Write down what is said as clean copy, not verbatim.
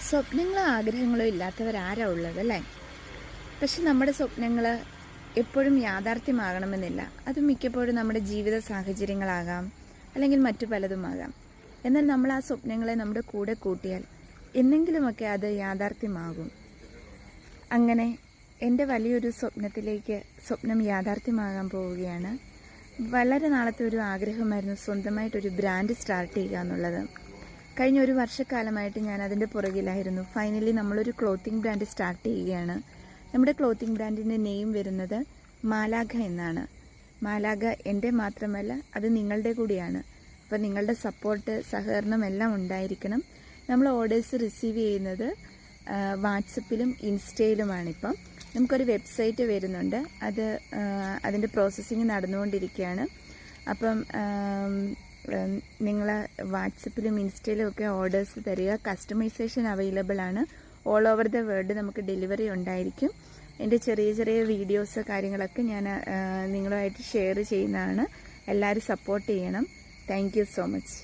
സ്വപ്നങ്ങളോ ആഗ്രഹങ്ങളോ ഇല്ലാത്തവരാരാ ഉള്ളത് അല്ലേ? പക്ഷെ നമ്മുടെ സ്വപ്നങ്ങൾ എപ്പോഴും യാഥാർത്ഥ്യമാകണമെന്നില്ല. അത് മിക്കപ്പോഴും നമ്മുടെ ജീവിത സാഹചര്യങ്ങളാകാം, അല്ലെങ്കിൽ മറ്റു പലതുമാകാം. എന്നാൽ നമ്മൾ ആ സ്വപ്നങ്ങളെ നമ്മുടെ കൂടെ കൂട്ടിയാൽ എന്നെങ്കിലുമൊക്കെ അത് യാഥാർത്ഥ്യമാകും. അങ്ങനെ എൻ്റെ വലിയൊരു സ്വപ്നം യാഥാർത്ഥ്യമാകാൻ പോവുകയാണ്. വളരെ നാളത്തെ ഒരു ആഗ്രഹമായിരുന്നു സ്വന്തമായിട്ടൊരു ബ്രാൻഡ് സ്റ്റാർട്ട് ചെയ്യുക എന്നുള്ളത്. കഴിഞ്ഞ ഒരു വർഷക്കാലമായിട്ട് ഞാൻ അതിൻ്റെ പുറകിലായിരുന്നു. ഫൈനലി നമ്മളൊരു ക്ലോത്തിങ് ബ്രാൻഡ് സ്റ്റാർട്ട് ചെയ്യുകയാണ്. നമ്മുടെ ക്ലോത്തിങ് ബ്രാൻഡിൻ്റെ നെയിം വരുന്നത് മാലാഖ എന്നാണ്. മാലാഖ എൻ്റെ മാത്രമല്ല, അത് നിങ്ങളുടെ കൂടിയാണ്. അപ്പോൾ നിങ്ങളുടെ സപ്പോർട്ട്, സഹകരണം എല്ലാം ഉണ്ടായിരിക്കണം. നമ്മൾ ഓർഡേഴ്സ് റിസീവ് ചെയ്യുന്നത് വാട്സപ്പിലും ഇൻസ്റ്റയിലുമാണിപ്പം. നമുക്കൊരു വെബ്സൈറ്റ് വരുന്നുണ്ട്, അതിൻ്റെ പ്രോസസ്സിങ് നടന്നുകൊണ്ടിരിക്കുകയാണ്. അപ്പം നിങ്ങൾ വാട്സപ്പിലും ഇൻസ്റ്റയിലും ഒക്കെ ഓർഡേഴ്സ് തരിക. കസ്റ്റമൈസേഷൻ അവൈലബിൾ ആണ്. ഓൾ ഓവർ ദ വേൾഡ് നമുക്ക് ഡെലിവറി ഉണ്ടായിരിക്കും. എൻ്റെ ചെറിയ ചെറിയ വീഡിയോസ് കാര്യങ്ങളൊക്കെ ഞാൻ നിങ്ങളുമായിട്ട് ഷെയർ ചെയ്യുന്നതാണ്. എല്ലാവരും സപ്പോർട്ട് ചെയ്യണം. Thank you so much.